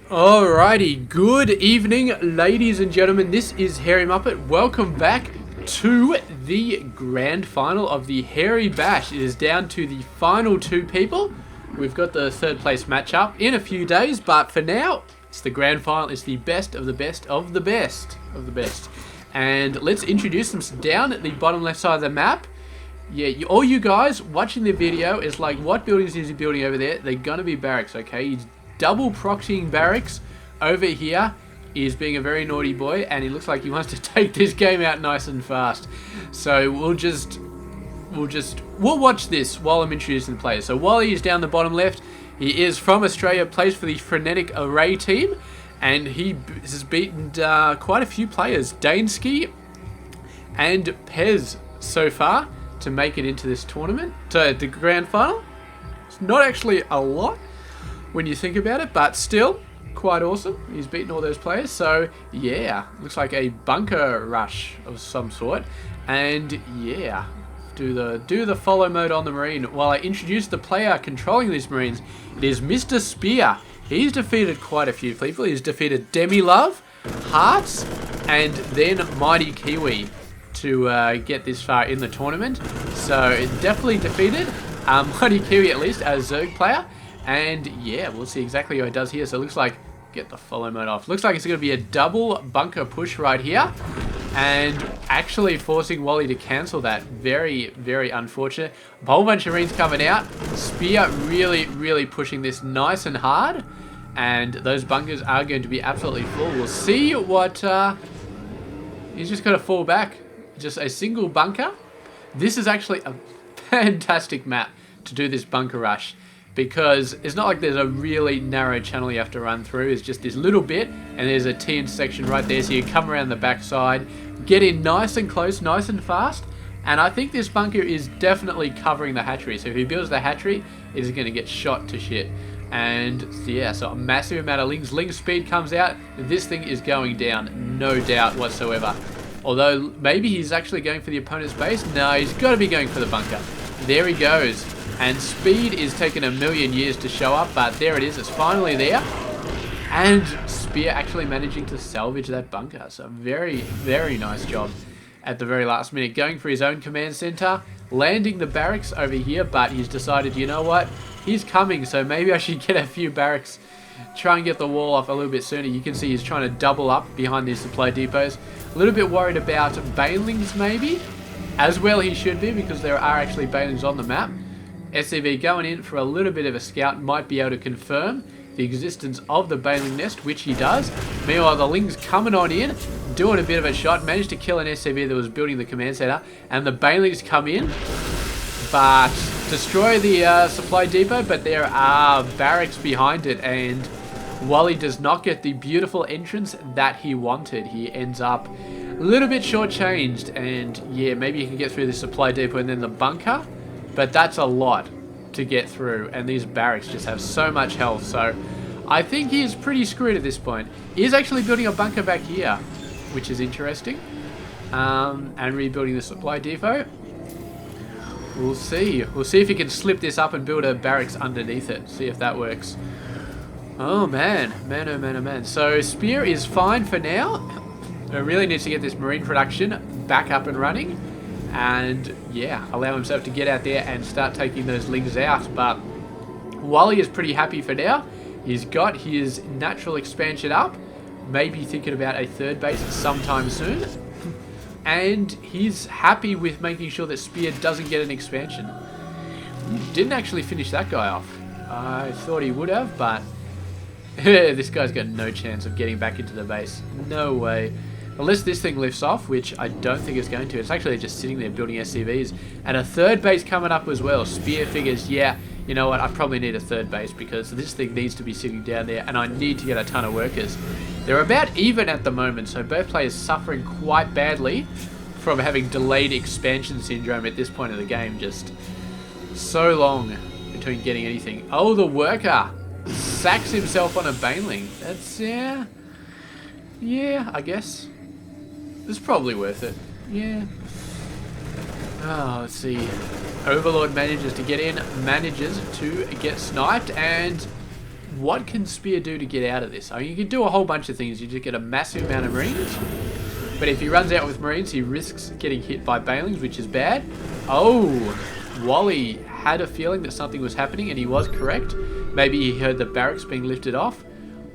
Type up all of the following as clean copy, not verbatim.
Alrighty, good evening, ladies and gentlemen. This is Hairy Muppet. Welcome back to the grand final of the Hairy Bash. It is down to the final two people. We've got the third place matchup in a few days, but for now, it's the grand final. It's the best of the best of the best of the best. And let's introduce them down at the bottom left side of the map. Yeah, all you guys watching the video is like, what buildings is he building over there? They're gonna be barracks, okay? He's double proxying barracks over here. Is being a very naughty boy, and he looks like he wants to take this game out nice and fast. So we'll watch this while I'm introducing the players. So Wally is down the bottom left. He is from Australia, plays for the Frenetic Array team, and he has beaten quite a few players, Dansky and Pez, so far to make it into this tournament, to the grand final. It's not actually a lot when you think about it, but still quite awesome. He's beaten all those players, so yeah, looks like a bunker rush of some sort. And yeah, do the follow mode on the Marine. While I introduce the player controlling these Marines, it is Mr. Spear. He's defeated quite a few people. He's defeated Demi-Love, Hearts, and then Mighty Kiwi to get this far in the tournament. So it definitely defeated Mighty Kiwi, at least as Zerg player. And yeah, we'll see exactly how it does here. So it looks like, get the follow mode off. Looks like it's going to be a double bunker push right here. And actually forcing Wally to cancel that. Very, very unfortunate. A whole bunch of Marines coming out. Spear really pushing this nice and hard. And those bunkers are going to be absolutely full. We'll see what... he's just going to fall back. Just a single bunker. This is actually a fantastic map to do this bunker rush, because it's not like there's a really narrow channel you have to run through. It's just this little bit, and there's a T intersection right there, so you come around the backside, get in nice and close, nice and fast. And I think this bunker is definitely covering the hatchery, so if he builds the hatchery, it is going to get shot to shit. And yeah, so a massive amount of lings. Ling speed comes out, this thing is going down, no doubt whatsoever. Although maybe he's actually going for the opponent's base. No, he's got to be going for the bunker. There he goes. And speed is taking a million years to show up, but there it is. It's finally there. And Spear actually managing to salvage that bunker. So very, very nice job at the very last minute. Going for his own command center, landing the barracks over here, but he's decided, you know what? He's coming, so maybe I should get a few barracks. Try and get the wall off a little bit sooner. You can see he's trying to double up behind these supply depots. A little bit worried about banelings maybe. As well he should be, because there are actually banelings on the map. SCV going in for a little bit of a scout, might be able to confirm the existence of the baneling nest, which he does. Meanwhile, the Ling's coming on in, doing a bit of a shot, managed to kill an SCV that was building the command center, and the banelings come in, but destroy the supply depot, but there are barracks behind it, and Wally does not get the beautiful entrance that he wanted. He ends up a little bit shortchanged, and yeah, maybe he can get through the supply depot and then the bunker, but that's a lot to get through, and these barracks just have so much health, so I think he's pretty screwed at this point. He is actually building a bunker back here, which is interesting, and rebuilding the supply depot. We'll see. We'll see if he can slip this up and build a barracks underneath it. See if that works. Oh man. Man, oh man, oh man. So Spear is fine for now. He really needs to get this Marine production back up and running. And yeah, allow himself to get out there and start taking those Lings out. But Wally is pretty happy for now. He's got his natural expansion up. Maybe thinking about a third base sometime soon. And he's happy with making sure that Spear doesn't get an expansion. Didn't actually finish that guy off. I thought he would have, but this guy's got no chance of getting back into the base. No way. Unless this thing lifts off, which I don't think it's going to. It's actually just sitting there building SCVs. And a third base coming up as well. Spear figures, yeah, you know what, I probably need a third base because this thing needs to be sitting down there and I need to get a ton of workers. They're about even at the moment, so both players suffering quite badly from having delayed expansion syndrome at this point of the game. Just so long between getting anything. Oh, the worker sacks himself on a baneling. That's, yeah, I guess. It's probably worth it. Yeah. Oh, let's see. Overlord manages to get in, manages to get sniped, and what can Spear do to get out of this? I mean, you can do a whole bunch of things. You just get a massive amount of Marines. But if he runs out with Marines, he risks getting hit by Banelings, which is bad. Oh, Wally had a feeling that something was happening, and he was correct. Maybe he heard the barracks being lifted off,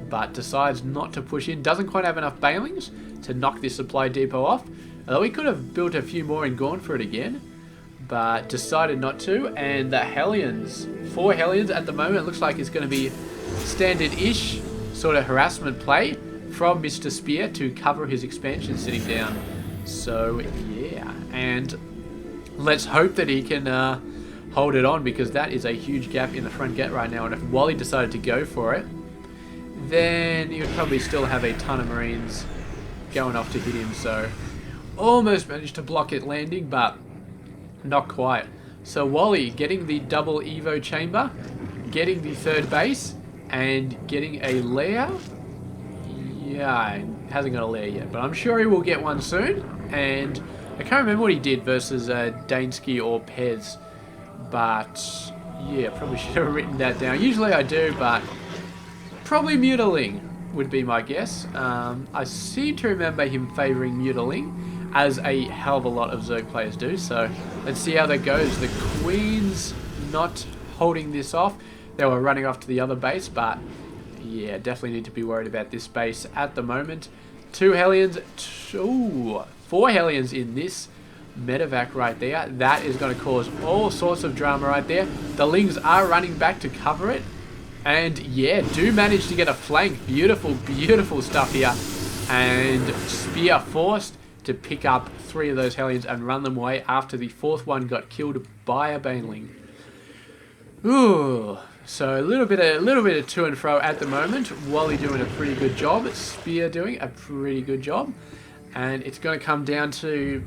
but decides not to push in. Doesn't quite have enough Banelings to knock this supply depot off. Although he could have built a few more and gone for it again, but decided not to. And the Hellions, 4 Hellions at the moment, looks like it's going to be standard-ish sort of harassment play from Mr. Spear to cover his expansion sitting down. So yeah, and let's hope that he can hold it on, because that is a huge gap in the front gate right now. And if Wally decided to go for it, then he would probably still have a ton of Marines going off to hit him. So almost managed to block it landing, but not quite. So Wally getting the double Evo chamber, getting the 3rd base, and getting a lair. Yeah, he hasn't got a lair yet, but I'm sure he will get one soon. And I can't remember what he did versus Dansky or Pez, but yeah, probably should have written that down. Usually I do, but probably Mutiling would be my guess. I seem to remember him favouring Mutiling, as a hell of a lot of Zerg players do. So let's see how that goes. The Queen's not holding this off. They were running off to the other base, but yeah, definitely need to be worried about this base at the moment. 2 Hellions, 4 Hellions in this medevac right there. That is going to cause all sorts of drama right there. The Lings are running back to cover it, and yeah, do manage to get a flank. Beautiful, beautiful stuff here. And Spear forced to pick up 3 of those Hellions and run them away after the 4th one got killed by a Baneling. Ooh, so a little bit of to and fro at the moment. Wally doing a pretty good job. Spear doing a pretty good job. And it's going to come down to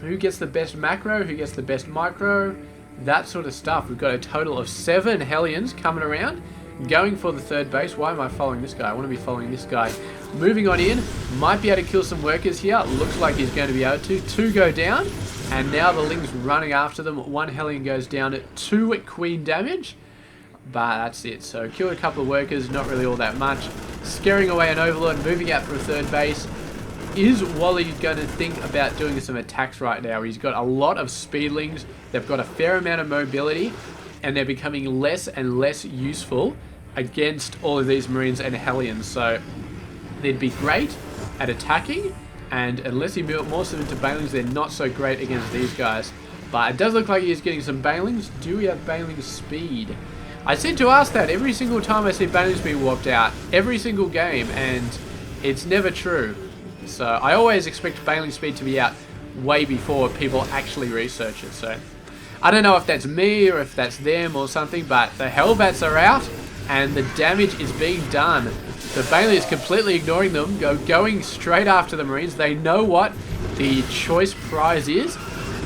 who gets the best macro, who gets the best micro, that sort of stuff. We've got a total of 7 Hellions coming around, going for the 3rd base. Why am I following this guy? I want to be following this guy. Moving on in, might be able to kill some workers here. Looks like he's going to be able to. 2 go down, and now the Ling's running after them. 1 Hellion goes down at 2 Queen damage, but that's it. So killed a couple of workers, not really all that much. Scaring away an Overlord, moving out for a 3rd base. Is Wally going to think about doing some attacks right now? He's got a lot of speedlings. They've got a fair amount of mobility, and they're becoming less and less useful against all of these Marines and Hellions. So they'd be great at attacking, and unless he built more of them into Banelings, they're not so great against these guys. But it does look like he's getting some Banelings. Do we have Baneling speed? I seem to ask that every single time I see Banelings being warped out, every single game, and it's never true. So I always expect Baneling speed to be out way before people actually research it. So I don't know if that's me or if that's them or something, but the Hellbats are out and the damage is being done. The Baneling is completely ignoring them, going straight after the Marines. They know what the choice prize is.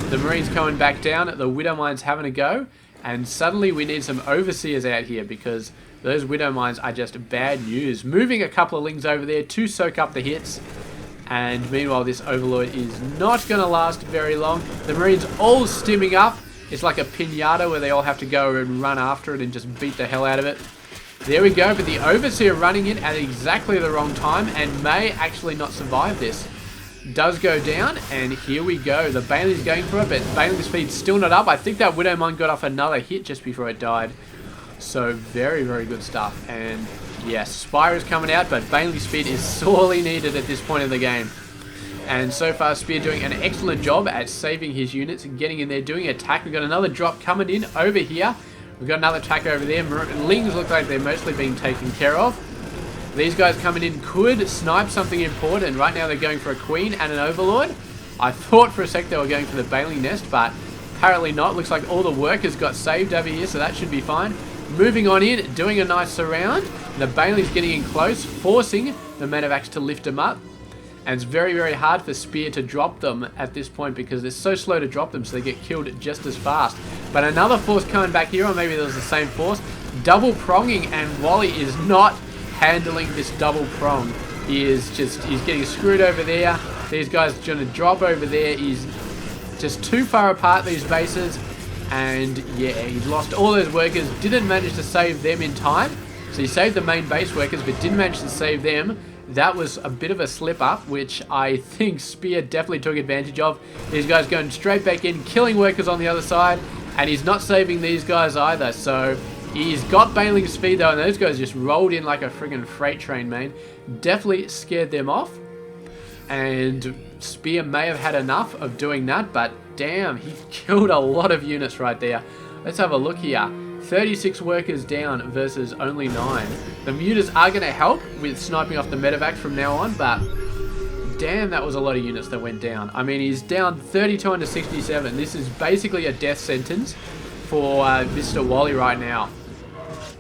The Marines coming back down, the Widow Mines having a go, and suddenly we need some Overseers out here, because those Widow Mines are just bad news. Moving a couple of Lings over there to soak up the hits. And meanwhile, this Overlord is not going to last very long. The Marines all stimming up. It's like a pinata where they all have to go and run after it and just beat the hell out of it. There we go, but the Overseer running in at exactly the wrong time and may actually not survive this. Does go down, and here we go. The Baneling's going for it, but Baneling's speed's still not up. I think that Widow Mine got off another hit just before it died. So very, very good stuff. And yes, Spire is coming out, but Baneling's speed is sorely needed at this point in the game. And so far, Spear doing an excellent job at saving his units and getting in there, doing an attack. We've got another drop coming in over here. We've got another attack over there. Lings look like they're mostly being taken care of. These guys coming in could snipe something important. Right now they're going for a Queen and an Overlord. I thought for a sec they were going for the Baneling nest, but apparently not. Looks like all the workers got saved over here, so that should be fine. Moving on in, doing a nice surround. The Baneling's getting in close, forcing the Medevacs to lift them up. And it's very, very hard for Spear to drop them at this point because they're so slow to drop them, so they get killed just as fast. But another force coming back here, or maybe there was the same force. Double pronging, and Wally is not handling this double prong. He's getting screwed over there. These guys are going to drop over there. He's just too far apart, these bases. And yeah, he's lost all those workers. Didn't manage to save them in time. So he saved the main base workers, but didn't manage to save them. That was a bit of a slip up, which I think Spear definitely took advantage of. These guys going straight back in, killing workers on the other side, and he's not saving these guys either. So he's got bailing speed though, and those guys just rolled in like a friggin' freight train, man. Definitely scared them off. And Spear may have had enough of doing that, but damn, he killed a lot of units right there. Let's have a look here. 36 workers down versus only 9. The mutas are going to help with sniping off the medevac from now on, but damn, that was a lot of units that went down. I mean, he's down 32 under 67. This is basically a death sentence for Mr. Wally right now.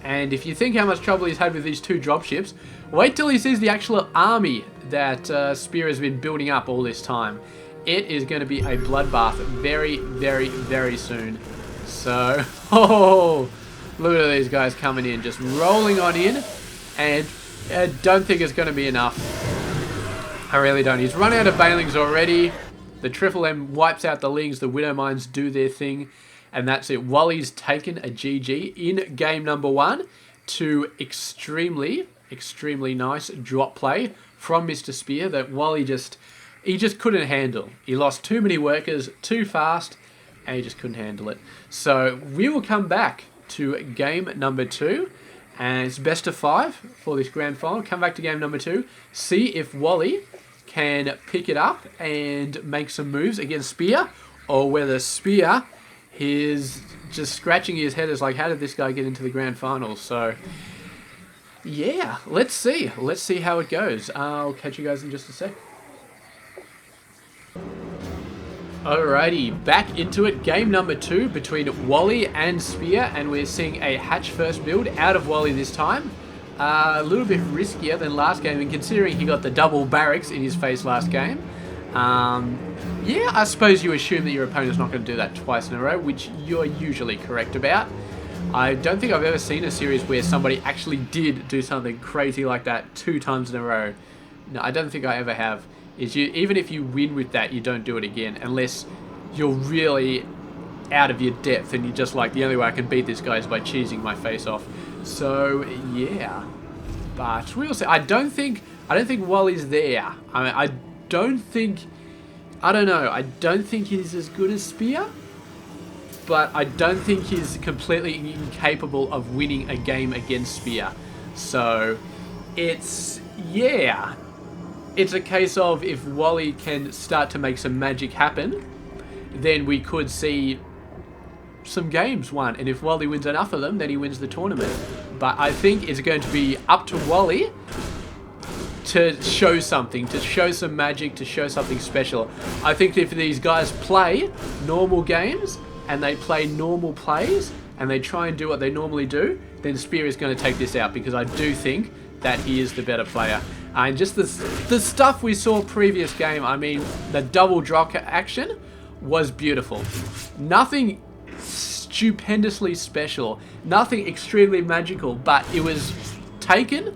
And if you think how much trouble he's had with these 2 dropships, wait till he sees the actual army that Spear has been building up all this time. It is going to be a bloodbath very, very, very soon. So, oh, look at these guys coming in, just rolling on in, and I don't think it's going to be enough. I really don't. He's run out of Bailings already. The Triple M wipes out the Lings, the Widow Mines do their thing, and that's it. Wally's taken a GG in game number 1 to extremely, extremely nice drop play from Mr. Spear that Wally he just couldn't handle. He lost too many workers too fast, and he just couldn't handle it. So we will come back to game number 2, and it's best of 5 for this grand final. Come back to game number 2, see if Wally can pick it up and make some moves against Spear, or whether Spear is just scratching his head as like, how did this guy get into the grand final? So yeah, let's see how it goes. I'll catch you guys in just a sec. Alrighty, back into it. Game number 2 between Wally and Spear, and we're seeing a hatch first build out of Wally this time. A little bit riskier than last game, and considering he got the double barracks in his face last game. Yeah, I suppose you assume that your opponent's not going to do that twice in a row, which you're usually correct about. I don't think I've ever seen a series where somebody actually did do something crazy like that 2 times in a row. No, I don't think I ever have. Even if you win with that, you don't do it again, unless you're really out of your depth and you're just like, the only way I can beat this guy is by cheesing my face off. So yeah, but we'll see. I don't think Wally's there. I don't know. I don't think he's as good as Spear, but I don't think he's completely incapable of winning a game against Spear. So it's a case of, if Wally can start to make some magic happen, then we could see some games won. And if Wally wins enough of them, then he wins the tournament. But I think it's going to be up to Wally to show something, to show some magic, to show something special. I think if these guys play normal games, and they play normal plays, and they try and do what they normally do, then Spear is going to take this out, because I do think that he is the better player. And just the stuff we saw previous game, I mean, the double drop action was beautiful. Nothing stupendously special, nothing extremely magical, but it was taken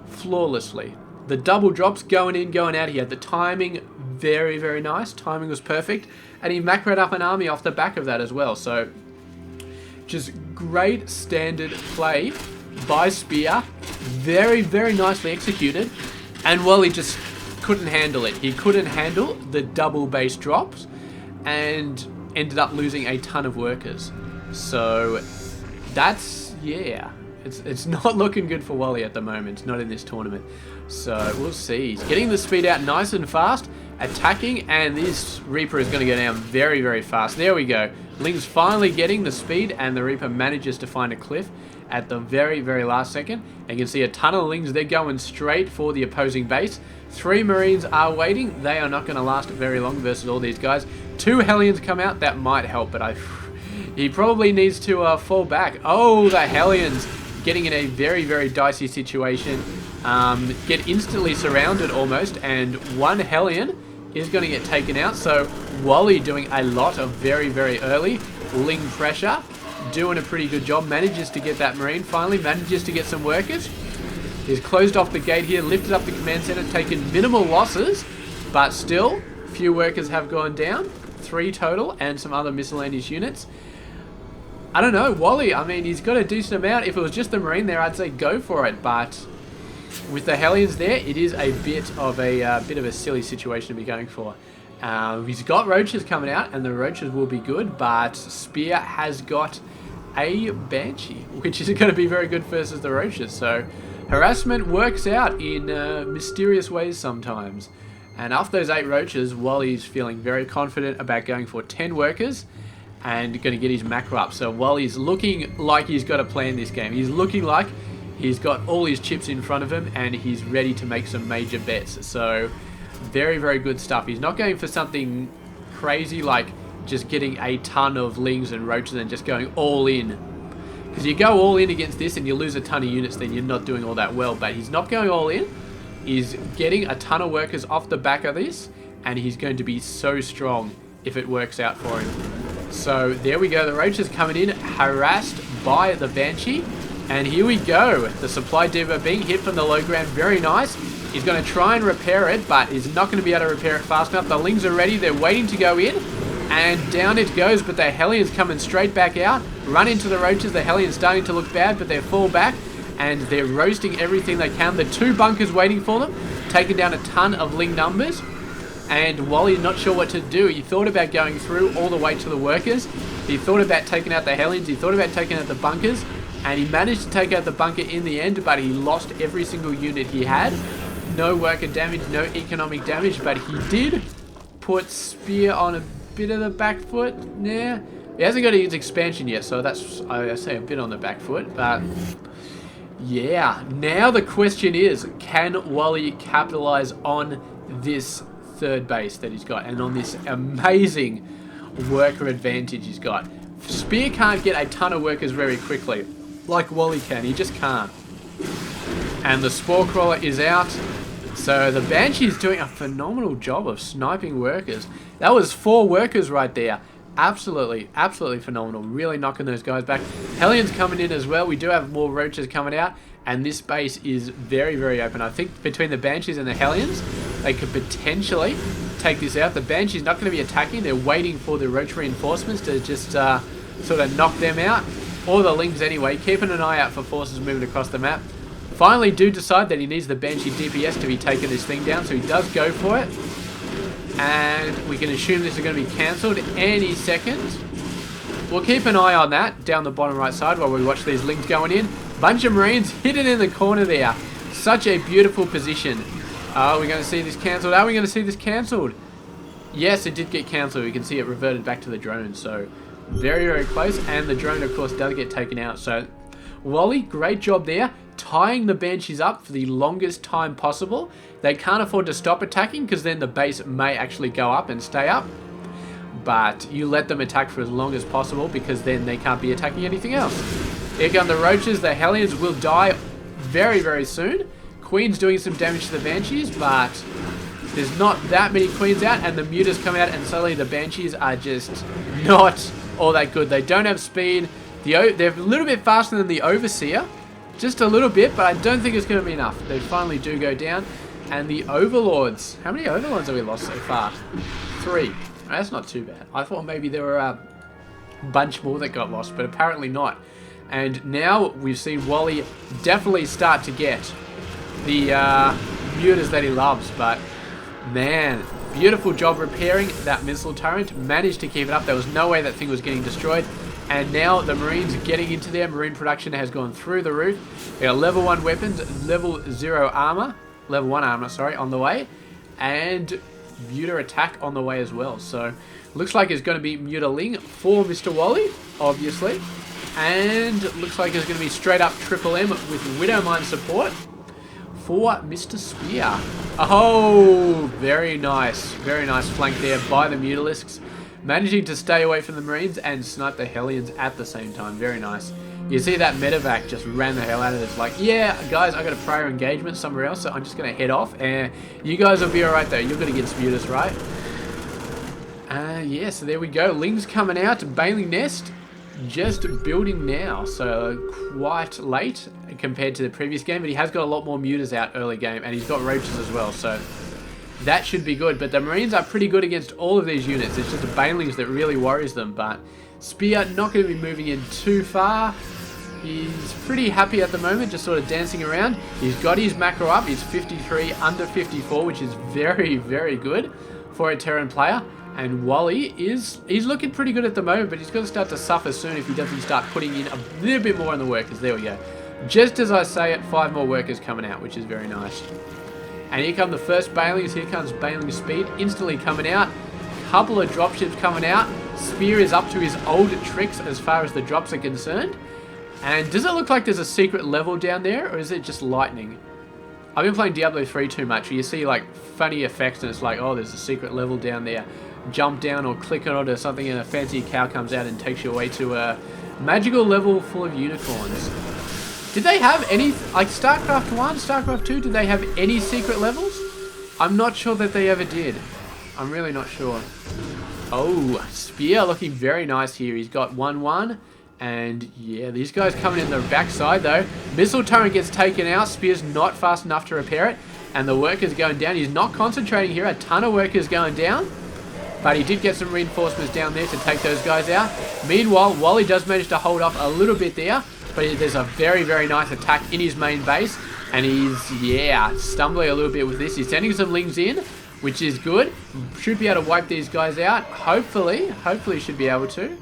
flawlessly. The double drops going in, going out, he had the timing very, very nice. Timing was perfect, and he macroed up an army off the back of that as well. So just great standard play by Spear, very, very nicely executed. And Wally just couldn't handle it. He couldn't handle the double base drops and ended up losing a ton of workers. So that's, yeah, it's not looking good for Wally at the moment, not in this tournament. So we'll see. He's getting the speed out nice and fast, attacking, and this Reaper is going to go down very, very fast. There we go. Ling's finally getting the speed, and the Reaper manages to find a cliff at the very, very last second. And you can see a ton of Lings, they're going straight for the opposing base. 3 Marines are waiting. They are not going to last very long versus all these guys. 2 Hellions come out, that might help, but he probably needs to fall back. Oh, the Hellions getting in a very, very dicey situation. Get instantly surrounded almost, and 1 Hellion is going to get taken out. So Wally doing a lot of very, very early Ling pressure, doing a pretty good job, manages to get that Marine, finally manages to get some workers. He's closed off the gate here, lifted up the command center, taken minimal losses, but still, few workers have gone down, 3 total, and some other miscellaneous units. I don't know, Wally, I mean, he's got a decent amount. If it was just the Marine there, I'd say go for it. But with the Hellions there, it is a bit of a silly situation to be going for. He's got Roaches coming out, and the Roaches will be good, but Spear has got a Banshee, which isn't going to be very good versus the Roaches. So harassment works out in mysterious ways sometimes. And after those 8 Roaches, Wally's feeling very confident about going for 10 workers and going to get his macro up. So Wally's looking like he's got a plan this game. He's looking like he's got all his chips in front of him and he's ready to make some major bets. So very, very good stuff. He's not going for something crazy like just getting a ton of Lings and Roaches and just going all in. Because you go all in against this and you lose a ton of units, then you're not doing all that well. But he's not going all in. He's getting a ton of workers off the back of this, and he's going to be so strong if it works out for him. So there we go. The Roaches coming in, harassed by the Banshee. And here we go. The supply depot being hit from the low ground. Very nice. He's going to try and repair it, but he's not going to be able to repair it fast enough. The Lings are ready. They're waiting to go in. And down it goes, but the Hellions coming straight back out. Run into the Roaches. The Hellions starting to look bad, but they fall back. And they're roasting everything they can. The 2 bunkers waiting for them, taking down a ton of Ling numbers. And Wally's not sure what to do. He thought about going through all the way to the workers. He thought about taking out the Hellions. He thought about taking out the bunkers. And he managed to take out the bunker in the end, but he lost every single unit he had. No worker damage, no economic damage, but he did put Spear on a bit of the back foot. Yeah, he hasn't got his expansion yet, so that's, I say, a bit on the back foot, but yeah. Now the question is, can Wally capitalize on this 3rd base that he's got and on this amazing worker advantage he's got? Spear can't get a ton of workers very quickly like Wally can. He just can't. And the Spore Crawler is out. So the Banshee's doing a phenomenal job of sniping workers. That was 4 workers right there. Absolutely, absolutely phenomenal. Really knocking those guys back. Hellions coming in as well. We do have more Roaches coming out. And this base is very, very open. I think between the Banshees and the Hellions, they could potentially take this out. The Banshee's not going to be attacking. They're waiting for the Roach reinforcements to just sort of knock them out. Or the Lings anyway. Keeping an eye out for forces moving across the map. Finally do decide that he needs the Banshee DPS to be taking this thing down. So he does go for it. And we can assume this is going to be cancelled any second. We'll keep an eye on that down the bottom right side while we watch these Lings going in. Bunch of Marines hidden in the corner there. Such a beautiful position. Are we going to see this cancelled? Are we going to see this cancelled? Yes, it did get cancelled. We can see it reverted back to the drone. So very, very close. And the drone, of course, does get taken out. So Wally, great job there. Tying the Banshees up for the longest time possible. They can't afford to stop attacking because then the base may actually go up and stay up. But you let them attack for as long as possible because then they can't be attacking anything else. Here come the Roaches. The Hellions will die very, very soon. Queen's doing some damage to the Banshees, but there's not that many Queens out, and the Mutas come out, and suddenly the Banshees are just not all that good. They don't have speed. They're a little bit faster than the Overseer. Just a little bit, but I don't think it's going to be enough. They finally do go down. And the Overlords. How many Overlords have we lost so far? 3. That's not too bad. I thought maybe there were a bunch more that got lost, but apparently not. And now we've seen Wally definitely start to get the mutas that he loves. But man, beautiful job repairing that missile turret. Managed to keep it up. There was no way that thing was getting destroyed. And now the Marines are getting into there. Marine production has gone through the roof. We got level 1 weapons, level 0 armor. Level 1 armor, sorry, on the way. And Muta attack on the way as well. So, looks like it's going to be Muta Ling for Mr. Wally, obviously. And looks like it's going to be straight up Triple M with Widowmine support for Mr. Spear. Oh, very nice. Very nice flank there by the Mutalisks. Managing to stay away from the Marines and snipe the Hellions at the same time. Very nice. You see that medevac just ran the hell out of it. It's like, yeah, guys, I got a prior engagement somewhere else, so I'm just going to head off. And you guys will be alright, though. You're going to get Sputus, right? Yeah, so there we go. Ling's coming out. Bailing Nest just building now. So quite late compared to the previous game. But he has got a lot more mutas out early game. And he's got roaches as well. So that should be good. But the Marines are pretty good against all of these units. It's just the Banelings that really worries them. But Spear not going to be moving in too far. He's pretty happy at the moment, just sort of dancing around. He's got his macro up. He's 53 under 54, which is very, very good for a Terran player. And Wally he's looking pretty good at the moment, but he's going to start to suffer soon if he doesn't start putting in a little bit more on the workers. There we go. Just as I say it, 5 more workers coming out, which is very nice. And here come the first Banelings. Here comes Baneling Speed instantly coming out. Couple of dropships coming out. Spear is up to his old tricks as far as the drops are concerned. And does it look like there's a secret level down there, or is it just lightning? I've been playing Diablo 3 too much. You see like funny effects and it's like, oh, there's a secret level down there. Jump down or click on it or something and a fancy cow comes out and takes you away to a magical level full of unicorns. Did they have any, like Starcraft 1, Starcraft 2, did they have any secret levels? I'm not sure that they ever did. I'm really not sure. Oh, Spear looking very nice here. He's got 1-1. And yeah, these guys coming in the backside though. Missile turret gets taken out. Spear's not fast enough to repair it. And the workers going down. He's not concentrating here. A ton of workers going down. But he did get some reinforcements down there to take those guys out. Meanwhile, Wally does manage to hold off a little bit there. But there's a very, very nice attack in his main base. And he's, yeah, stumbling a little bit with this. He's sending some lings in, which is good. Should be able to wipe these guys out. Hopefully should be able to.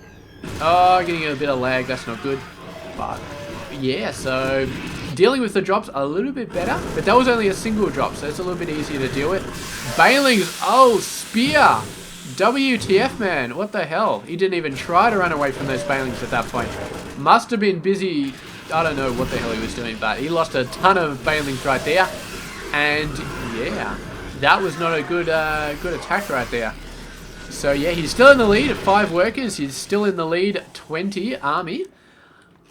Oh, getting a bit of lag. That's not good. But, yeah, so dealing with the drops a little bit better. But that was only a single drop, so it's a little bit easier to deal with. Banelings. Oh, Spear. WTF, man. What the hell? He didn't even try to run away from those Banelings at that point. Must have been busy. I don't know what the hell he was doing, but he lost a ton of Banelings right there. And, yeah, that was not a good good attack right there. So, yeah, he's still in the lead at 5 workers. He's still in the lead 20 army.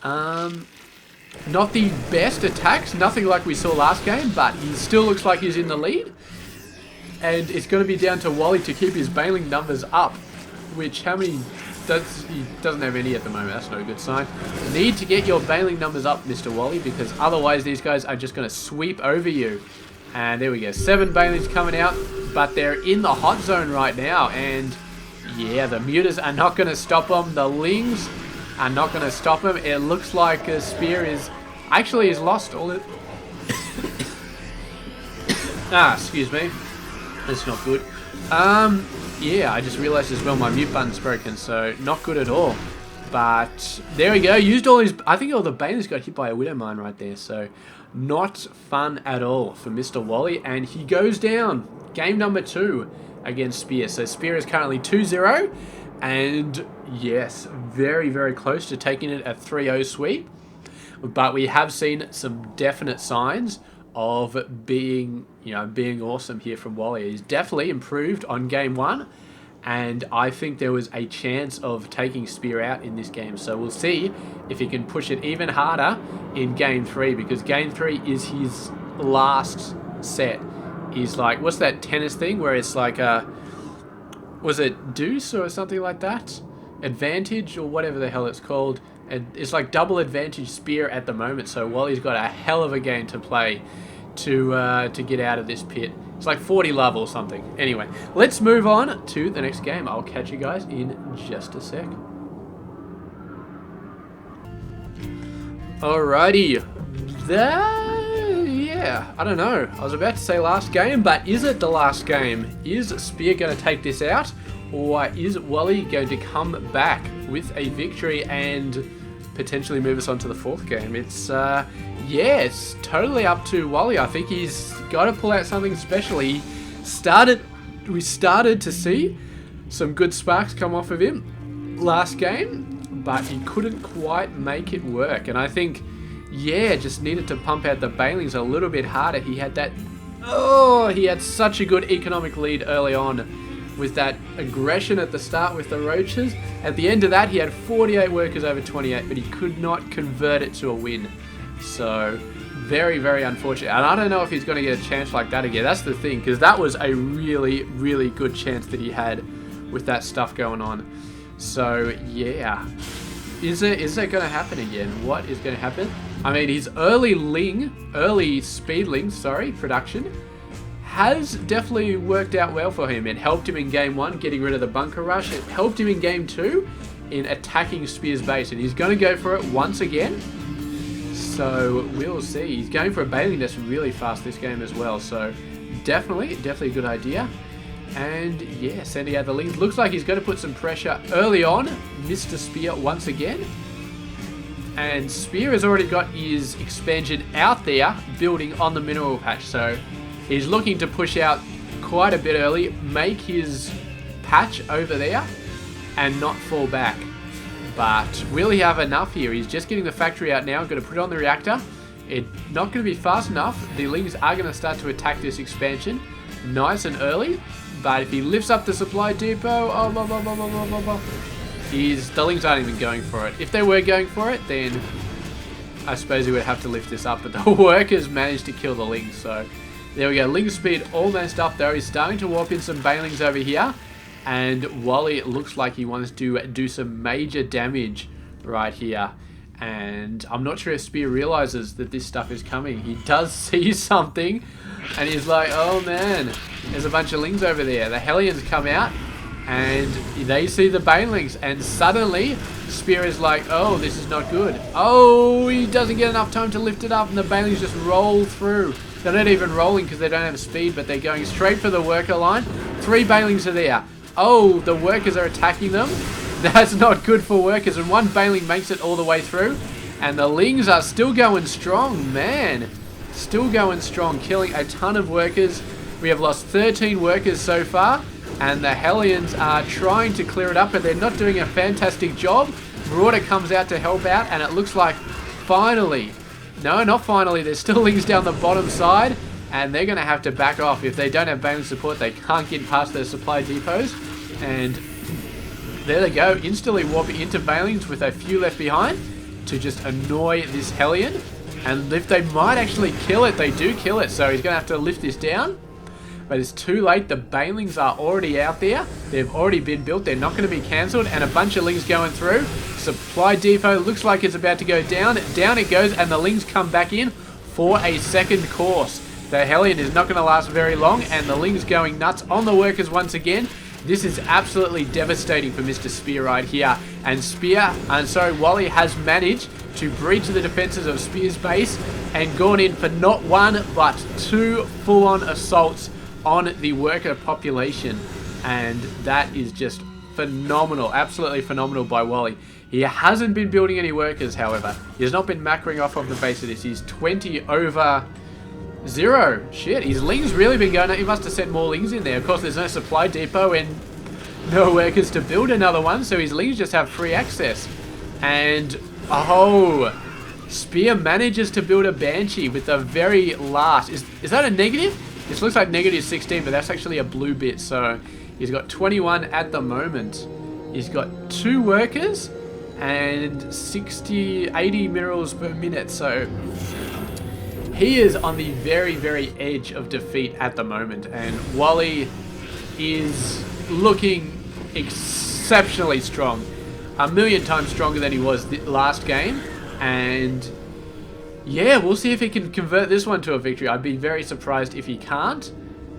Not the best attacks. Nothing like we saw last game, but he still looks like he's in the lead. And it's going to be down to Wally to keep his Baneling numbers up. Which, how many... He doesn't have any at the moment. That's not a good sign. Need to get your Baneling numbers up, Mr. Wally, because otherwise these guys are just going to sweep over you. And there we go. 7 Banelings coming out, but they're in the hot zone right now. And yeah, the mutas are not going to stop them. The lings are not going to stop them. It looks like Spear is... Actually, he's lost all it... excuse me. That's not good. Yeah, I just realized as well my mute button's broken, so not good at all. But there we go. Used all his... I think all the Banelings got hit by a Widow Mine right there, so not fun at all for Mr. Wally. And he goes down. Game number 2 against Spear. So Spear is currently 2-0. And yes, very, very close to taking it a 3-0 sweep. But we have seen some definite signs of being awesome here from Wally. He's definitely improved on game 1, and I think there was a chance of taking Spear out in this game. So we'll see if he can push it even harder in game 3, because game 3 is his last set. He's like, what's that tennis thing where it's like was it deuce or something like that? Advantage or whatever the hell it's called. It's like double advantage Spear at the moment, so Wally's got a hell of a game to play to get out of this pit. It's like 40 love or something. Anyway, let's move on to the next game. I'll catch you guys in just a sec. Alrighty. Yeah, I don't know. I was about to say last game, but is it the last game? Is Spear going to take this out? Or is Wally going to come back with a victory and potentially move us on to the 4th game? It's, yeah, it's totally up to Wally. I think he's got to pull out something special. We started to see some good sparks come off of him last game, but he couldn't quite make it work. And I think, yeah, just needed to pump out the Banelings a little bit harder. He had that, he had such a good economic lead early on with that aggression at the start with the roaches. At the end of that, he had 48 workers over 28, but he could not convert it to a win. So, very, very unfortunate. And I don't know if he's going to get a chance like that again. That's the thing, because that was a really, really good chance that he had with that stuff going on. So, yeah. Is it going to happen again? What is going to happen? I mean, his early speedling, production has definitely worked out well for him. It helped him in game 1, getting rid of the bunker rush. It helped him in game 2 in attacking Spear's base, and he's going to go for it once again. So we'll see. He's going for a bailing nest really fast this game as well. So definitely a good idea. And yeah, sending out the lings. Looks like he's going to put some pressure early on. Mr. Spear once again. And Spear has already got his expansion out there, building on the mineral patch. So he's looking to push out quite a bit early, make his patch over there, and not fall back. But will he have enough here? He's just getting the factory out now, going to put it on the reactor. It's not going to be fast enough. The lings are going to start to attack this expansion nice and early. But if he lifts up the supply depot, the lings aren't even going for it. If they were going for it, then I suppose he would have to lift this up. But the workers managed to kill the lings. So there we go. Ling speed almost up though. He's starting to warp in some bailings over here. And Wally looks like he wants to do some major damage right here. And I'm not sure if Spear realizes that this stuff is coming. He does see something. And he's like, oh man, there's a bunch of lings over there. The Hellions come out. And they see the banelings. And suddenly, Spear is like, oh, this is not good. Oh, he doesn't get enough time to lift it up. And the banelings just roll through. They're not even rolling because they don't have speed. But they're going straight for the worker line. 3 banelings are there. Oh, the workers are attacking them. That's not good for workers. And one bailing makes it all the way through. And the lings are still going strong, man. Still going strong, killing a ton of workers. We have lost 13 workers so far. And the Hellions are trying to clear it up, but they're not doing a fantastic job. Marauder comes out to help out, and it looks like finally, no, not finally, there's still lings down the bottom side. And they're going to have to back off. If they don't have bailing support, they can't get past their supply depots. And there they go, instantly warping into bailings with a few left behind to just annoy this Hellion. And if they might actually kill it, they do kill it. So he's going to have to lift this down. But it's too late. The bailings are already out there. They've already been built. They're not going to be cancelled. And a bunch of lings going through. Supply depot looks like it's about to go down. Down it goes, and the lings come back in for a second course. The Hellion is not going to last very long, and the lings going nuts on the workers once again. This is absolutely devastating for Mr. Spear right here. And Wally has managed to breach the defenses of Spear's base and gone in for not 1 but 2 full-on assaults on the worker population. And that is just phenomenal, absolutely phenomenal by Wally. He hasn't been building any workers, however. He has not been macroing off of the base of this. He's 20 over 0. Shit, his lings really been going. He must have sent more lings in there. Of course, there's no supply depot and no workers to build another one, so his lings just have free access. And oh, Spear manages to build a Banshee with the very last. Is that a negative? This looks like negative 16, but that's actually a blue bit. So he's got 21 at the moment. He's got 2 workers and 80 minerals per minute. So he is on the very, very edge of defeat at the moment, and Wally is looking exceptionally strong. A million times stronger than he was the last game, and yeah, we'll see if he can convert this one to a victory. I'd be very surprised if he can't,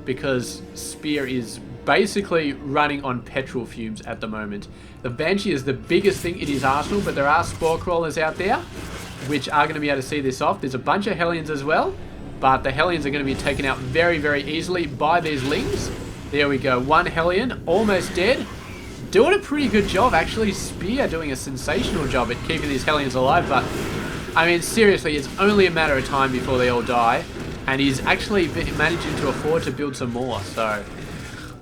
because Spear is basically running on petrol fumes at the moment. The Banshee is the biggest thing in his arsenal, but there are Spore Crawlers out there which are going to be able to see this off. There's a bunch of Hellions as well, but the Hellions are going to be taken out very, very easily by these lings. There we go. 1 Hellion, almost dead. Doing a pretty good job, actually. Spear doing a sensational job at keeping these Hellions alive, but I mean, seriously, it's only a matter of time before they all die, and he's actually managing to afford to build some more, so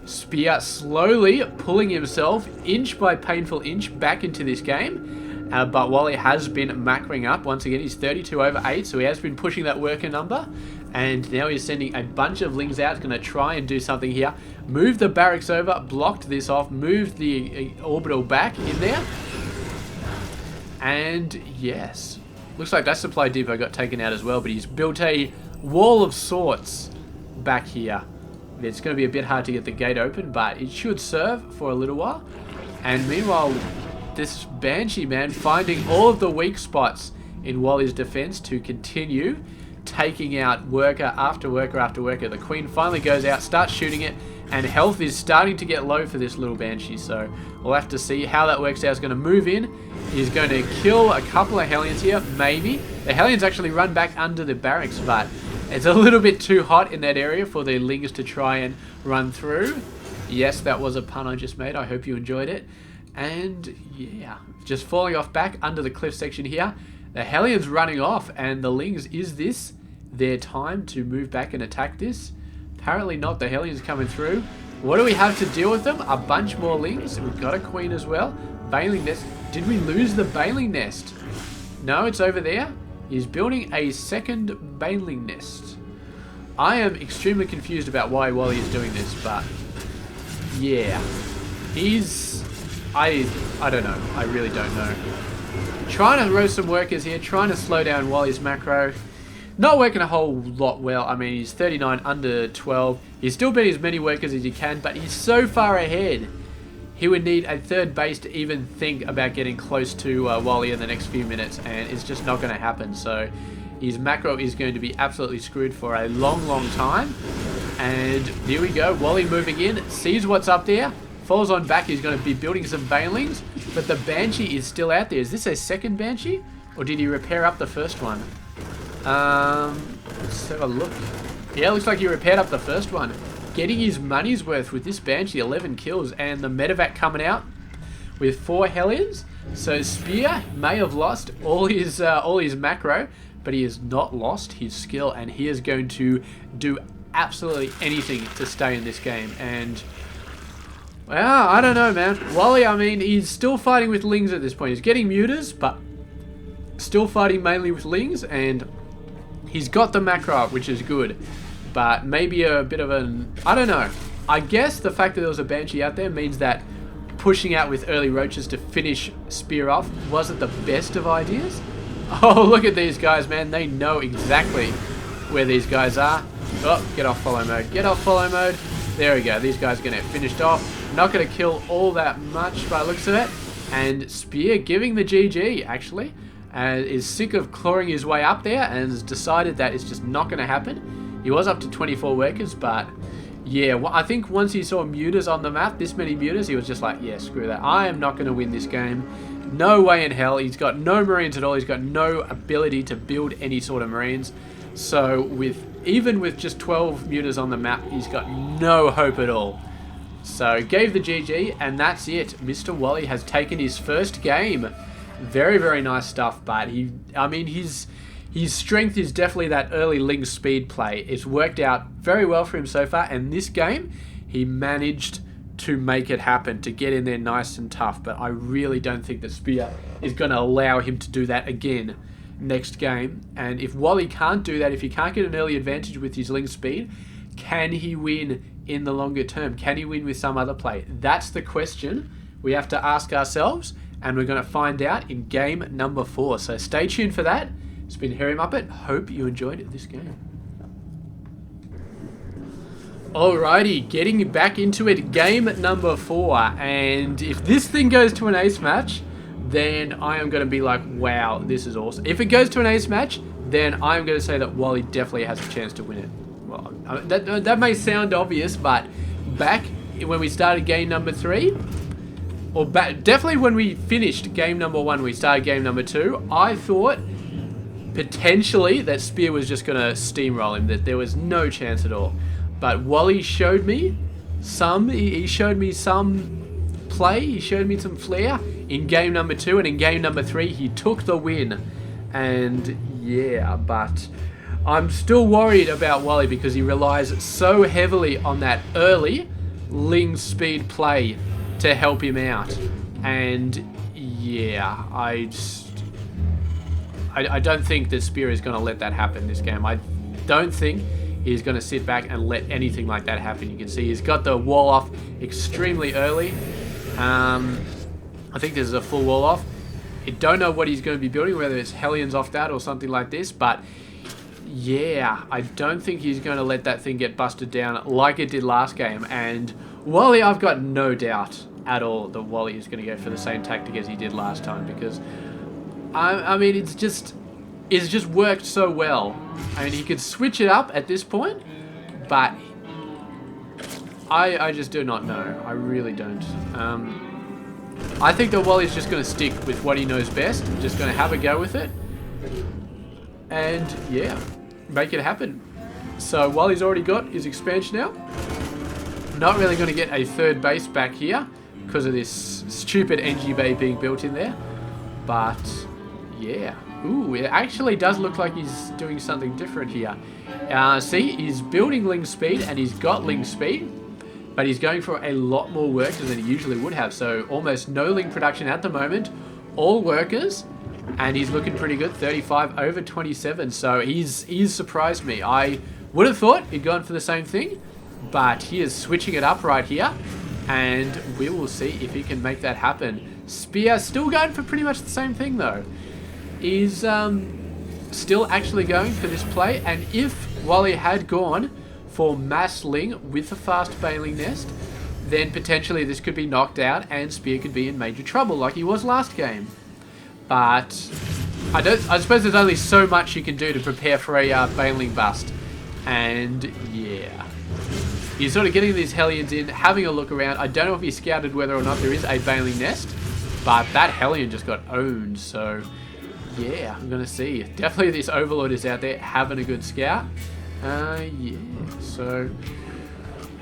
Spear slowly pulling himself inch by painful inch back into this game. But Wally has been macroing up. Once again, he's 32 over 8, so he has been pushing that worker number. And now he's sending a bunch of lings out. He's going to try and do something here. Move the barracks over, blocked this off, moved the orbital back in there. And yes, looks like that supply depot got taken out as well, but he's built a wall of sorts back here. It's going to be a bit hard to get the gate open, but it should serve for a little while. And meanwhile, this Banshee, man, finding all of the weak spots in Wally's defense to continue taking out worker after worker after worker. The Queen finally goes out, starts shooting it, and health is starting to get low for this little Banshee. So we'll have to see how that works out. He's going to move in. He's going to kill a couple of Hellions here, maybe. The Hellions actually run back under the barracks, but it's a little bit too hot in that area for the Lings to try and run through. Yes, that was a pun I just made. I hope you enjoyed it. And yeah, just falling off back under the cliff section here. The Hellions running off, and the Lings, is this their time to move back and attack this? Apparently not. The Hellions coming through. What do we have to deal with them? A bunch more Lings. We've got a Queen as well. Baling nest. Did we lose the Baling nest? No, it's over there. He's building a second Baling nest. I am extremely confused about why Wally is doing this, but yeah. I don't know. I really don't know. Trying to roast some workers here, trying to slow down Wally's macro. Not working a whole lot well. I mean, he's 39 under 12. He's still beating as many workers as he can, but he's so far ahead. He would need a third base to even think about getting close to Wally in the next few minutes, and it's just not going to happen. So his macro is going to be absolutely screwed for a long, long time. And here we go. Wally moving in, sees what's up there, falls on back. He's going to be building some Banelings, but the Banshee is still out there. Is this a second Banshee, or did he repair up the first one? Let's have a look. Yeah, looks like he repaired up the first one. Getting his money's worth with this Banshee, 11 kills, and the medevac coming out with 4 Hellions. So Spear may have lost all his macro, but he has not lost his skill, and he is going to do absolutely anything to stay in this game. And well, I don't know, man. Wally, I mean, he's still fighting with Lings at this point. He's getting mutas, but still fighting mainly with Lings, and he's got the macro up, which is good. But maybe a bit of an... I don't know. I guess the fact that there was a Banshee out there means that pushing out with early roaches to finish Spear off wasn't the best of ideas. Oh, look at these guys, man. They know exactly where these guys are. Oh, get off follow mode. Get off follow mode. There we go. These guys are going to get finished off. Not going to kill all that much by the looks of it. And Spear giving the GG, actually. Is sick of clawing his way up there and has decided that it's just not going to happen. He was up to 24 workers, but yeah, I think once he saw mutas on the map, this many mutas, he was just like, yeah, screw that. I am not going to win this game. No way in hell. He's got no Marines at all. He's got no ability to build any sort of Marines. So even with just 12 mutas on the map, he's got no hope at all. So gave the GG, and that's it. Mr. Wally has taken his first game. Very, very nice stuff, but his strength is definitely that early Ling speed play. It's worked out very well for him so far, and this game, he managed to make it happen, to get in there nice and tough, but I really don't think that Spear is going to allow him to do that again next game. And if Wally can't do that, if he can't get an early advantage with his Ling speed, can he win in the longer term? Can he win with some other play? That's the question we have to ask ourselves, and we're going to find out in game number 4. So stay tuned for that. It's been Harry Muppet. Hope you enjoyed this game. Alrighty, getting back into it. Game number 4. And if this thing goes to an ace match, then I am going to be like, wow, this is awesome. If it goes to an ace match, then I'm going to say that Wally definitely has a chance to win it. Well, that may sound obvious, but back when we started game number 3, or definitely when we finished game number 1, we started game number 2, I thought potentially that Spear was just going to steamroll him, that there was no chance at all. But Wally showed me he showed me some play, he showed me some flair in game number 2, and in game number 3 he took the win. And yeah, but I'm still worried about Wally because he relies so heavily on that early Ling speed play to help him out. And yeah, I don't think that Spear is going to let that happen this game. I don't think he's going to sit back and let anything like that happen. You can see he's got the wall off extremely early. I think this is a full wall off. I don't know what he's going to be building, whether it's Hellions off that or something like this, but yeah, I don't think he's going to let that thing get busted down like it did last game. And Wally, I've got no doubt at all that Wally is going to go for the same tactic as he did last time, because I mean, it's just is just worked so well. I mean, he could switch it up at this point, but I just do not know. I really don't. I think that Wally's just going to stick with what he knows best. Just going to have a go with it. And, yeah, make it happen. So, Wally's already got his expansion out. Not really going to get a third base back here because of this stupid NG bay being built in there. But, yeah. Ooh, it actually does look like he's doing something different here. See, he's building Ling speed and he's got Ling speed. But he's going for a lot more workers than he usually would have. So almost no Ling production at the moment. All workers. And he's looking pretty good. 35 over 27. So he's surprised me. I would have thought he'd gone for the same thing. But he is switching it up right here. And we will see if he can make that happen. Spear still going for pretty much the same thing though. He's still actually going for this play. And if Wally had gone for mass Ling with a fast bailing nest, then potentially this could be knocked out and Spear could be in major trouble like he was last game. But I suppose there's only so much you can do to prepare for a bailing bust. And yeah, you're sort of getting these Hellions in, having a look around. I don't know if he scouted whether or not there is a bailing nest, but that Hellion just got owned. So yeah, I'm gonna see. Definitely this Overlord is out there having a good scout. Yeah, so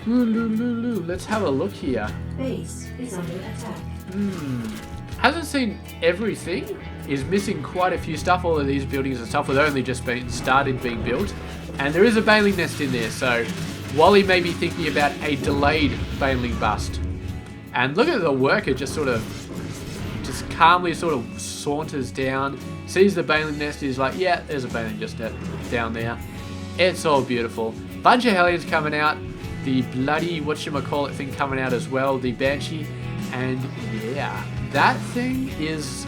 let's have a look here. Base is under attack. Hasn't seen everything. Is missing quite a few stuff. All of these buildings and stuff with only just started being built. And there is a bailing nest in there, so Wally may be thinking about a delayed bailing bust. And look at the worker just calmly sort of saunters down, sees the bailing nest, is like, yeah, there's a bailing just down there. It's all beautiful. Bunch of Hellions coming out. The bloody whatchamacallit thing coming out as well. The Banshee. And yeah, that thing has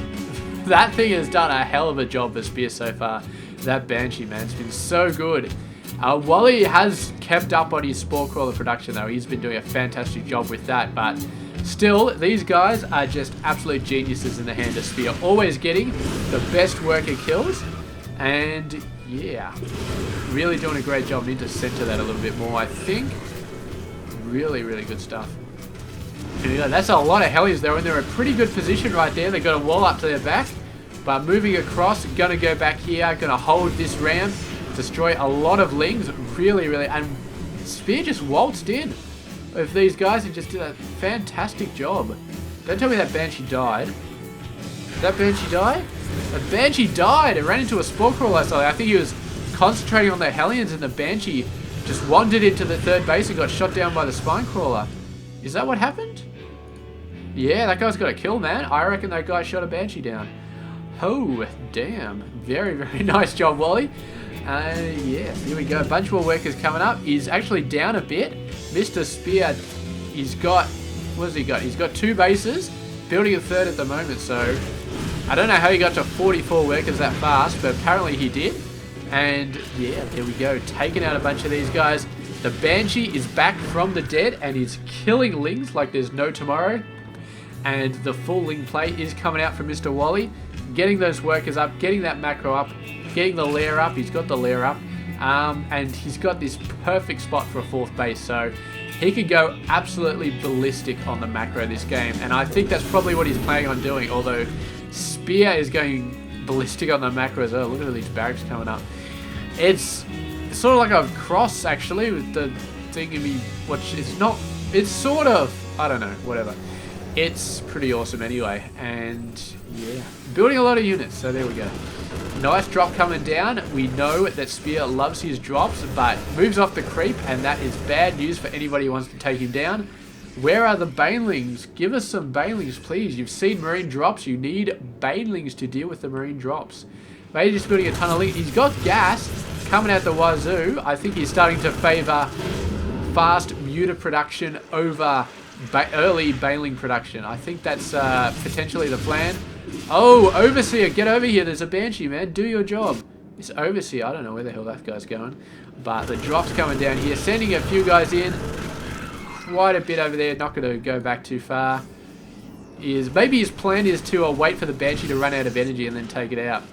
done a hell of a job for Spear so far. That Banshee, man, it's been so good. Wally has kept up on his Spore Crawler production though. He's been doing a fantastic job with that. But still, these guys are just absolute geniuses in the hand of Spear. Always getting the best worker kills. And yeah, really doing a great job. Need to center that a little bit more, I think. Really, really good stuff. And, that's a lot of Hellions there, and they're in a pretty good position right there. They've got a wall up to their back, but moving across, gonna go back here, gonna hold this ramp, destroy a lot of Lings. Really, really, and Spear just waltzed in with these guys and just did a fantastic job. Don't tell me that Banshee died. Did that Banshee die? The Banshee died. It ran into a Spore Crawler. So I think he was concentrating on the Hellions and the Banshee just wandered into the third base and got shot down by the Spine Crawler. Is that what happened? Yeah, that guy's got a kill, man. I reckon that guy shot a Banshee down. Oh, damn. Very, very nice job, Wally. Yeah, here we go. A bunch more workers coming up. He's actually down a bit. Mr. Spear, he's got... What has he got? He's got 2 bases. Building a third at the moment, so... I don't know how he got to 44 workers that fast, but apparently he did. And yeah, there we go. Taking out a bunch of these guys. The Banshee is back from the dead and is killing Lings like there's no tomorrow. And the full Ling play is coming out from Mr. Wally. Getting those workers up, getting that macro up, getting the lair up. He's got the lair up. And he's got this perfect spot for a 4th base. So he could go absolutely ballistic on the macro this game. And I think that's probably what he's planning on doing. Although Spear is going ballistic on the macro as well. Look at these barracks coming up. It's sort of like a cross actually with the thing in me. Which it's not. It's sort of. I don't know. Whatever. It's pretty awesome anyway. And yeah, building a lot of units. So there we go. Nice drop coming down. We know that Spear loves his drops, but moves off the creep, and that is bad news for anybody who wants to take him down. Where are the Banelings? Give us some Banelings, please. You've seen Marine drops. You need Banelings to deal with the Marine drops. Maybe just building a ton of links. He's got gas coming out the wazoo. I think he's starting to favour fast muta production over early Baneling production. I think that's potentially the plan. Oh, Overseer, get over here. There's a Banshee, man. Do your job. This Overseer, I don't know where the hell that guy's going. But the drop's coming down here. Sending a few guys in. Quite a bit over there. Not going to go back too far. Maybe his plan is to wait for the Banshee to run out of energy and then take it out.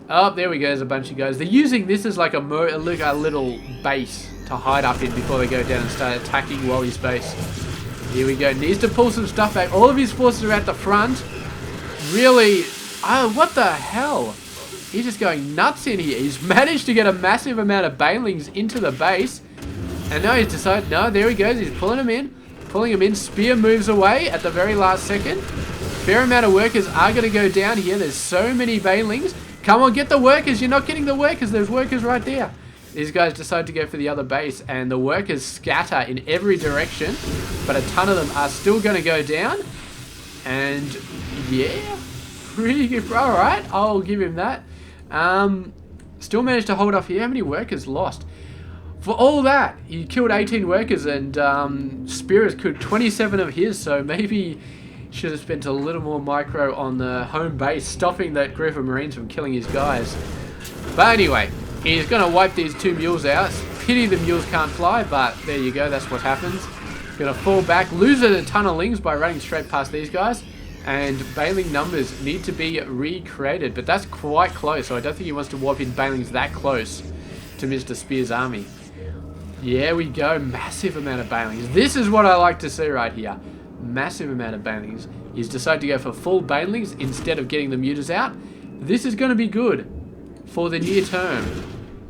Oh, there we go. There's a bunch of guys. They're using this as like a little base to hide up in before they go down and start attacking Wally's base. Here we go. Needs to pull some stuff back. All of his forces are at the front. Really... Oh, what the hell? He's just going nuts in here. He's managed to get a massive amount of banelings into the base. And now he's decided... No, there he goes. He's pulling them in. Pulling them in. Spear moves away at the very last second. Fair amount of workers are going to go down here. There's so many banelings. Come on, get the workers. You're not getting the workers. There's workers right there. These guys decide to go for the other base, and the workers scatter in every direction, but a ton of them are still going to go down. And yeah, pretty good. All right, I'll give him that. Still managed to hold off here. How many workers lost? For all that, he killed 18 workers, and Spear has killed 27 of his, so maybe should have spent a little more micro on the home base, stopping that group of Marines from killing his guys. But anyway, he's going to wipe these 2 mules out. Pity the mules can't fly, but there you go, that's what happens. He's going to fall back, lose a ton of lings by running straight past these guys, and bailing numbers need to be recreated, but that's quite close, so I don't think he wants to warp in bailings that close to Mr. Spear's army. Yeah, we go, massive amount of bailings. This is what I like to see right here. Massive amount of banelings. He's decided to go for full banelings instead of getting the mutas out. This is going to be good for the near term.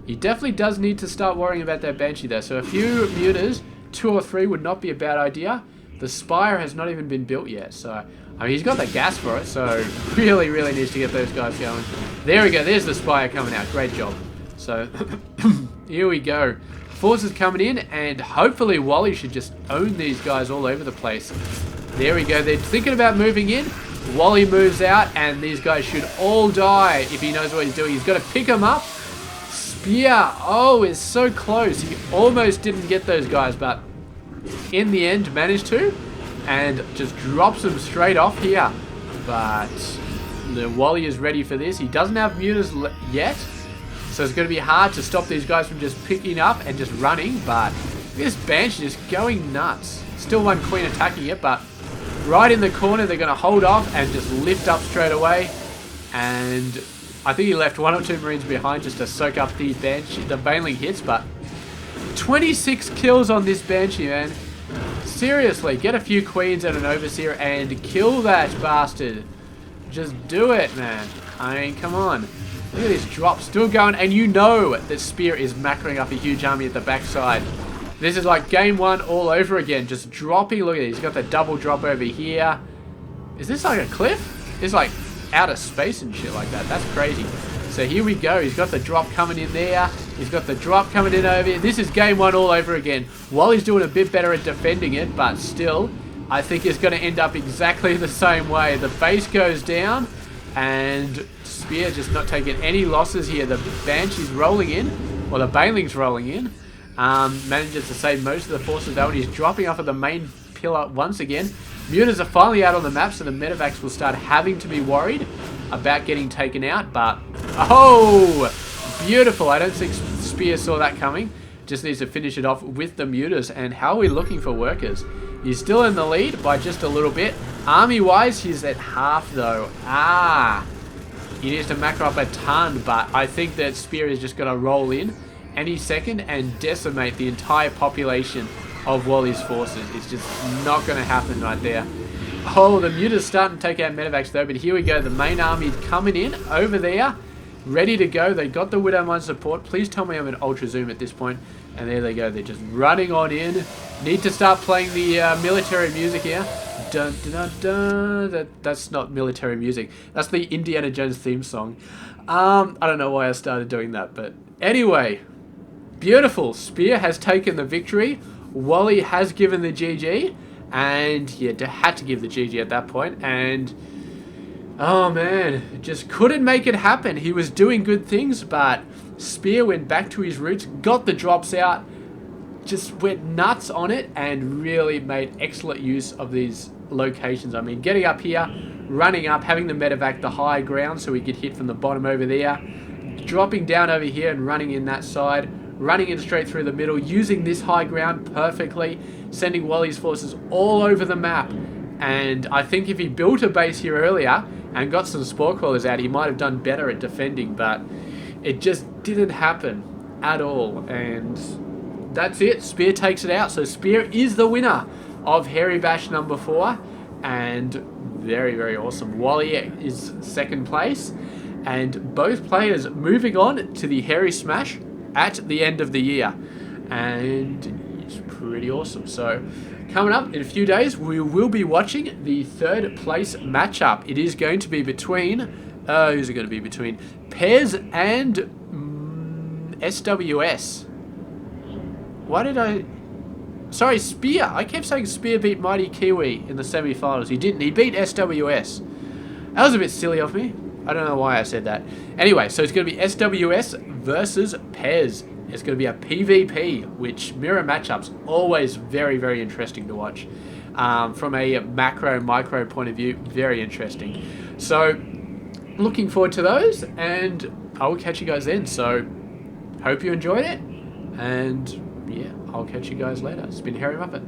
He definitely does need to start worrying about that Banshee though. So a few mutas, 2 or 3 would not be a bad idea. The Spire has not even been built yet. So, I mean, he's got the gas for it. So really, really needs to get those guys going. There we go. There's the Spire coming out. Great job. So here we go. Forces coming in, and hopefully Wally should just own these guys all over the place. There we go. They're thinking about moving in. Wally moves out, and these guys should all die if he knows what he's doing. He's got to pick them up. Spear, oh, is so close. He almost didn't get those guys, but in the end managed to, and just drops them straight off here. But the Wally is ready for this. He doesn't have mutas yet. So it's going to be hard to stop these guys from just picking up and just running, but this Banshee is just going nuts. Still one Queen attacking it, but right in the corner they're going to hold off and just lift up straight away. And I think he left 1 or 2 Marines behind just to soak up the Banshee, the Baneling hits, but 26 kills on this Banshee, man. Seriously, get a few Queens and an Overseer and kill that bastard. Just do it, man. I mean, come on. Look at this drop still going, and you know that Spear is macroing up a huge army at the backside. This is like game 1 all over again, just dropping. Look at it, he's got the double drop over here. Is this like a cliff? It's like outer space and shit like that. That's crazy. So here we go, he's got the drop coming in there. He's got the drop coming in over here. This is game 1 all over again. Wally's doing a bit better at defending it, but still, I think it's going to end up exactly the same way. The base goes down, and Spear just not taking any losses here. The Banshee's rolling in, or the Baneling's rolling in. Manages to save most of the forces though, and he's dropping off of the main pillar once again. Mutas are finally out on the map, so the medevacs will start having to be worried about getting taken out. But, oh, beautiful. I don't think Spear saw that coming. Just needs to finish it off with the mutas. And how are we looking for workers? He's still in the lead by just a little bit. Army-wise, he's at half though. He needs to macro up a ton, but I think that Spear is just going to roll in any second and decimate the entire population of Wally's forces. It's just not going to happen right there. Oh, the muta's starting to take out medevacs though, but here we go. The main army coming in over there, ready to go. They got the Widowmine support. Please tell me I'm in ultra zoom at this point. And there they go. They're just running on in. Need to start playing the military music here. Dun, dun, dun, dun. That's not military music. That's the Indiana Jones theme song. I don't know why I started doing that, but anyway, beautiful. Spear has taken the victory. Wally has given the GG, and yeah, had to give the GG at that point. And oh man, just couldn't make it happen. He was doing good things, but Spear went back to his roots, got the drops out, just went nuts on it, and really made excellent use of these locations. I mean, getting up here, running up, having the medevac the high ground so we could hit from the bottom over there, dropping down over here and running in that side, running in straight through the middle, using this high ground perfectly, sending Wally's forces all over the map. And I think if he built a base here earlier and got some spore crawlers out, he might have done better at defending, but it just didn't happen at all. And that's it. Spear takes it out. So Spear is the winner of Hairy Bash number 4. And very, very awesome. Wally is second place. And both players moving on to the Hairy Smash at the end of the year. And it's pretty awesome. So coming up in a few days, we will be watching the third place matchup. It is going to be between... who's it going to be between? Pez and SWS. Why did I... Sorry, Spear. I kept saying Spear beat Mighty Kiwi in the semi-finals. He didn't. He beat SWS. That was a bit silly of me. I don't know why I said that. Anyway, so it's going to be SWS versus Pez. It's going to be a PvP, which mirror matchups, always very, very interesting to watch. From a macro, micro point of view, very interesting. So, looking forward to those, and I will catch you guys then. So, hope you enjoyed it, and yeah, I'll catch you guys later. It's been Harry Muppet.